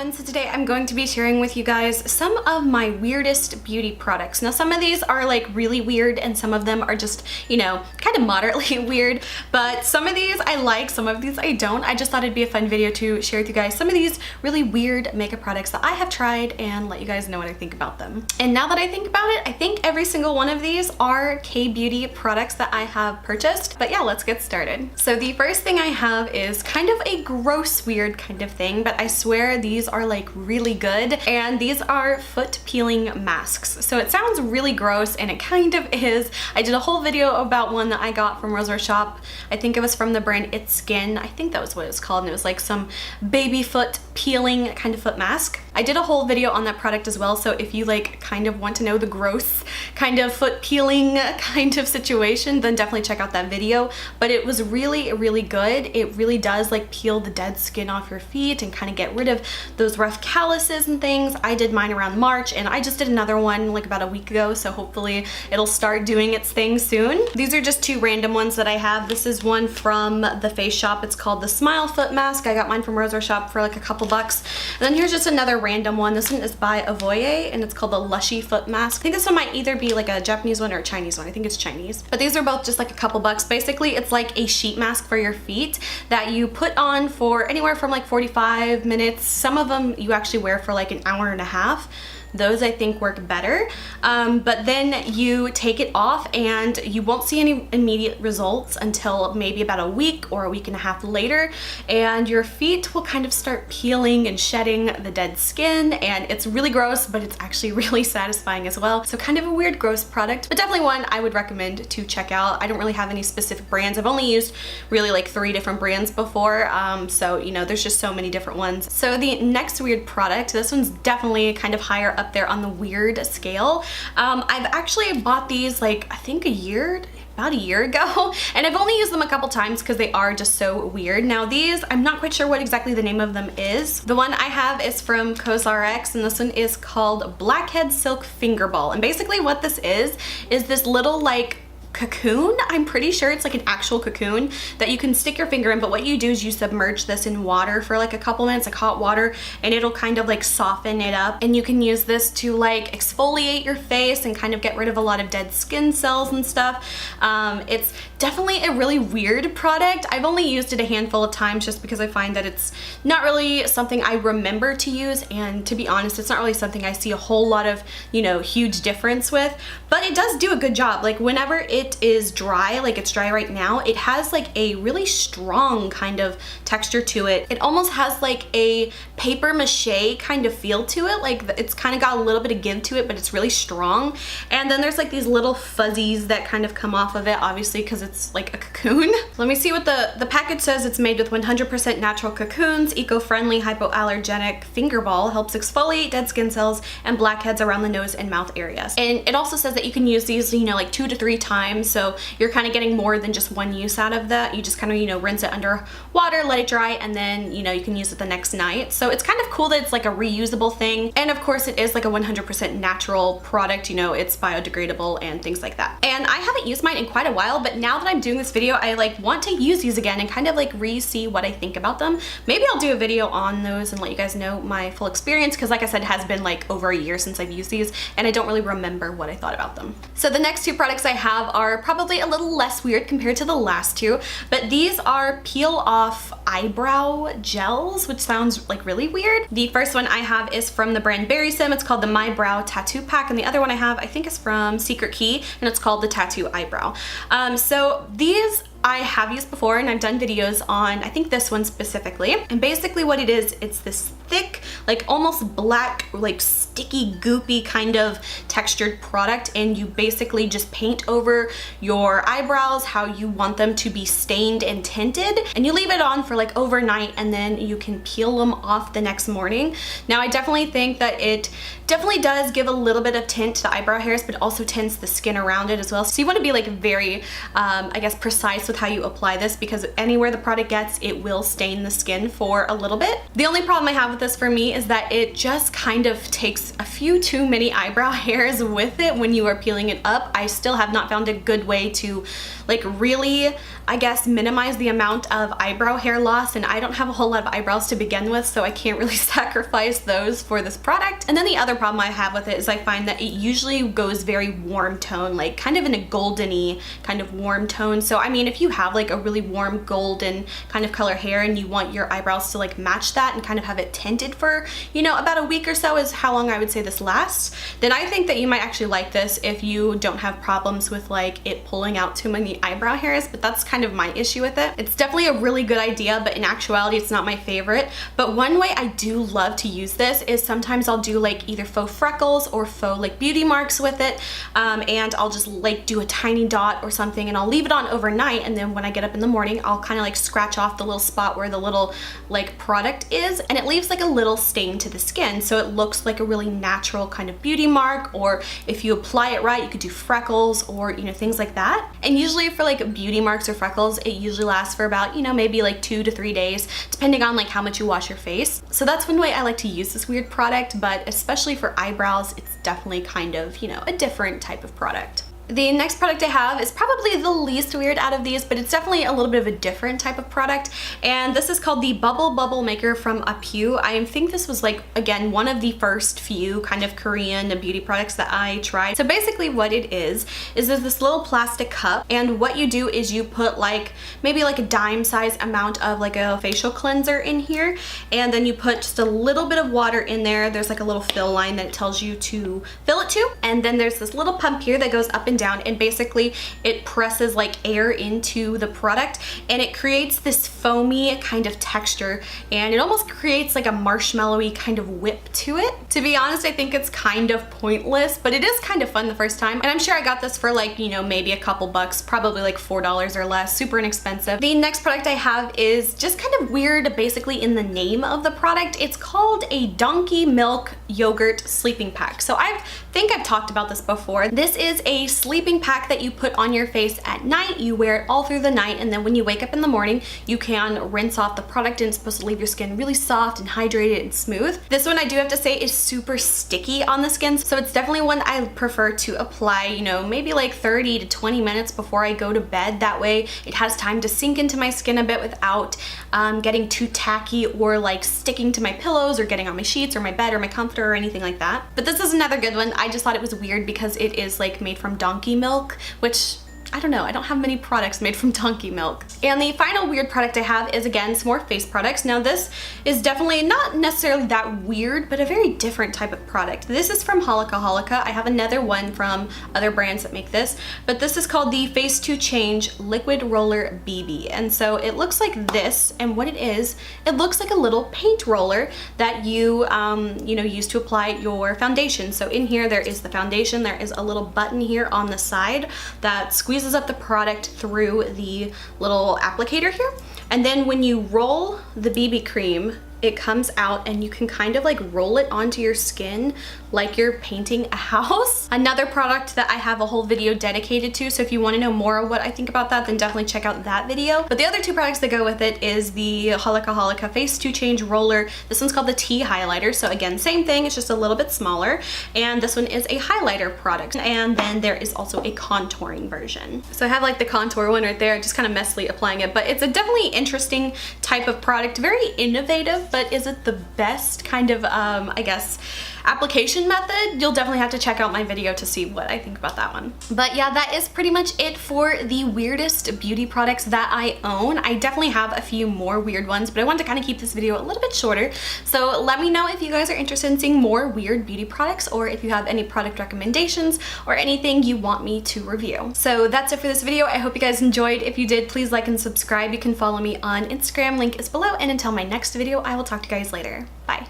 everyone, so today I'm going to be sharing with you guys some of my weirdest beauty products. Now some of these are like really weird and some of them are just, you know, kind of moderately weird, but some of these I like, some of these I don't. I just thought it'd be a fun video to share with you guys some of these really weird makeup products that I have tried and let you guys know what I think about them. And now that I think about it, I think every single one of these are K-beauty products that I have purchased. But yeah, let's get started. So the first thing I have is kind of a gross, weird kind of thing, but I swear these are like really good, and these are foot peeling masks. So it sounds really gross and it kind of is. I did a whole video about one that I got from Rosar Shop. I think it was from the brand It's Skin. I think that was what it's called, and it was like some baby foot peeling kind of foot mask. I did a whole video on that product as well, so if you like kind of want to know the gross kind of foot peeling kind of situation, then definitely check out that video. But it was really, really good. It really does like peel the dead skin off your feet and kind of get rid of those rough calluses and things. I did mine around March and I just did another one like about a week ago, so hopefully it'll start doing its thing soon. These are just two random ones that I have. This is one from the Face Shop. It's called the Smile Foot Mask. I got mine from Rosar Shop for like a couple bucks. And then here's just another random one. This one is by Avioye and it's called the Lushy Foot Mask. I think this one might either be like a Japanese one or a Chinese one. I think it's Chinese. But these are both just like a couple bucks. Basically, it's like a sheet mask for your feet that you put on for anywhere from like 45 minutes. Some of them you actually wear for like an hour and a half. Those I think work better, but then you take it off and you won't see any immediate results until maybe about a week or a week and a half later, and your feet will kind of start peeling and shedding the dead skin, and it's really gross, but it's actually really satisfying as well. So kind of a weird, gross product, but definitely one I would recommend to check out. I don't really have any specific brands. I've only used really like 3 different brands before, so you know, there's just so many different ones. So the next weird product, this one's definitely kind of higher up there on the weird scale. I've actually bought these like I think about a year ago, and I've only used them a couple times because they are just so weird. Now these, I'm not quite sure what exactly the name of them is. The one I have is from COSRX, and this one is called Blackhead Silk Fingerball. And basically what this is this little like cocoon. I'm pretty sure it's like an actual cocoon that you can stick your finger in, but what you do is you submerge this in water for like a couple minutes, like hot water, and it'll kind of like soften it up, and you can use this to like exfoliate your face and kind of get rid of a lot of dead skin cells and stuff. It's definitely a really weird product. I've only used it a handful of times just because I find that it's not really something I remember to use, and to be honest, it's not really something I see a whole lot of, you know, huge difference with, but it does do a good job. Like whenever it is dry, like it's dry right now, it has like a really strong kind of texture to it. It almost has like a paper mache kind of feel to it. Like it's kind of got a little bit of give to it, but it's really strong. And then there's like these little fuzzies that kind of come off of it, obviously because it's like a cocoon. Let me see what the package says. It's made with 100% natural cocoons, eco-friendly, hypoallergenic fingerball, helps exfoliate dead skin cells and blackheads around the nose and mouth areas. And it also says that you can use these, you know, like 2 to 3 times. So you're kind of getting more than just one use out of that. You just kind of, you know, rinse it under water, let it dry, and then, you know, you can use it the next night. So it's kind of cool that it's like a reusable thing. And of course it is like a 100% natural product, you know, it's biodegradable and things like that. And I haven't used mine in quite a while, but now that I'm doing this video, I like want to use these again and kind of like re-see what I think about them. Maybe I'll do a video on those and let you guys know my full experience, because like I said, it has been like over a year since I've used these and I don't really remember what I thought about them. So the next 2 products I have are probably a little less weird compared to the last 2, but these are peel off eyebrow gels, which sounds like really weird. The first one I have is from the brand Berrisome. It's called the My Brow Tattoo Pack, and the other one I have I think is from Secret Key, and it's called the Tattoo Eyebrow. So these I have used before and I've done videos on, I think this one specifically. And basically what it is, it's this thick, like almost black, like sticky, goopy kind of textured product, and you basically just paint over your eyebrows how you want them to be stained and tinted, and you leave it on for like overnight, and then you can peel them off the next morning. Now I definitely think that it definitely does give a little bit of tint to the eyebrow hairs, but also tints the skin around it as well. So you want to be like very, I guess, precise with with how you apply this because anywhere the product gets, it will stain the skin for a little bit. The only problem I have with this for me is that it just kind of takes a few too many eyebrow hairs with it when you are peeling it up. I still have not found a good way to like really, I guess, minimize the amount of eyebrow hair loss, and I don't have a whole lot of eyebrows to begin with, so I can't really sacrifice those for this product. And then the other problem I have with it is I find that it usually goes very warm tone, like kind of in a goldeny kind of warm tone. So I mean, if you have like a really warm golden kind of color hair and you want your eyebrows to like match that and kind of have it tinted for, you know, about a week or so is how long I would say this lasts, then I think that you might actually like this if you don't have problems with like it pulling out too many eyebrow hairs, but that's kind of my issue with it. It's definitely a really good idea, but in actuality it's not my favorite. But one way I do love to use this is sometimes I'll do like either faux freckles or faux like beauty marks with it, and I'll just like do a tiny dot or something and I'll leave it on overnight, and then when I get up in the morning I'll kind of like scratch off the little spot where the little like product is, and it leaves like a little stain to the skin, so it looks like a really natural kind of beauty mark. Or if you apply it right, you could do freckles or, you know, things like that. And usually for like beauty marks or freckles, it usually lasts for about, you know, maybe like 2 to 3 days, depending on like how much you wash your face. So that's one way I like to use this weird product, but especially for eyebrows, it's definitely kind of, you know, a different type of product. The next product I have is probably the least weird out of these, but it's definitely a little bit of a different type of product, and this is called the Bubble Maker from Avioye. I think this was like, again, one of the first few kind of Korean beauty products that I tried. So basically what it is there's this little plastic cup, and what you do is you put like maybe like a dime size amount of like a facial cleanser in here, and then you put just a little bit of water in there. There's like a little fill line that it tells you to fill it to, and then there's this little pump here that goes up and down, and basically it presses like air into the product and it creates this foamy kind of texture, and it almost creates like a marshmallowy kind of whip to it. To be honest, I think it's kind of pointless, but it is kind of fun the first time, and I'm sure I got this for like, you know, maybe a couple bucks, probably like $4 or less, super inexpensive. The next product I have is just kind of weird basically in the name of the product. It's called a donkey milk yogurt sleeping pack. So I think I've talked about this before. This is a sleeping pack that you put on your face at night. You wear it all through the night, and then when you wake up in the morning, you can rinse off the product, and it's supposed to leave your skin really soft and hydrated and smooth. This one I do have to say is super sticky on the skin, so it's definitely one I prefer to apply, you know, maybe like 30 to 20 minutes before I go to bed. That way it has time to sink into my skin a bit without getting too tacky or like sticking to my pillows or getting on my sheets or my bed or my comforter or anything like that. But this is another good one. I just thought it was weird because it is like made from donkey milk, which I don't know, I don't have many products made from donkey milk. And the final weird product I have is, again, some more face products. Now this is definitely not necessarily that weird, but a very different type of product. This is from Holika. I have another one from other brands that make this, but this is called the Face to Change Liquid Roller BB. And so it looks like this, and what it is, it looks like a little paint roller that you, you know, use to apply your foundation. So in here there is the foundation, there is a little button here on the side that squeezes up the product through the little applicator here, and then when you roll the BB cream, it comes out and you can kind of like roll it onto your skin like you're painting a house. Another product that I have a whole video dedicated to, so if you want to know more of what I think about that, then definitely check out that video. But the other two products that go with it is the Holika Face to Change Roller. This one's called the Tea Highlighter, so again, same thing, it's just a little bit smaller, and this one is a highlighter product, and then there is also a contouring version. So I have like the contour one right there, just kind of messily applying it, but it's a definitely interesting type of product, very innovative, but is it the best kind of, I guess, application method? You'll definitely have to check out my video to see what I think about that one. But yeah, that is pretty much it for the weirdest beauty products that I own. I definitely have a few more weird ones, but I wanted to kind of keep this video a little bit shorter. So let me know if you guys are interested in seeing more weird beauty products, or if you have any product recommendations or anything you want me to review. So that's it for this video. I hope you guys enjoyed. If you did, please like and subscribe. You can follow me on Instagram, link is below, and until my next video, I will talk to you guys later. Bye.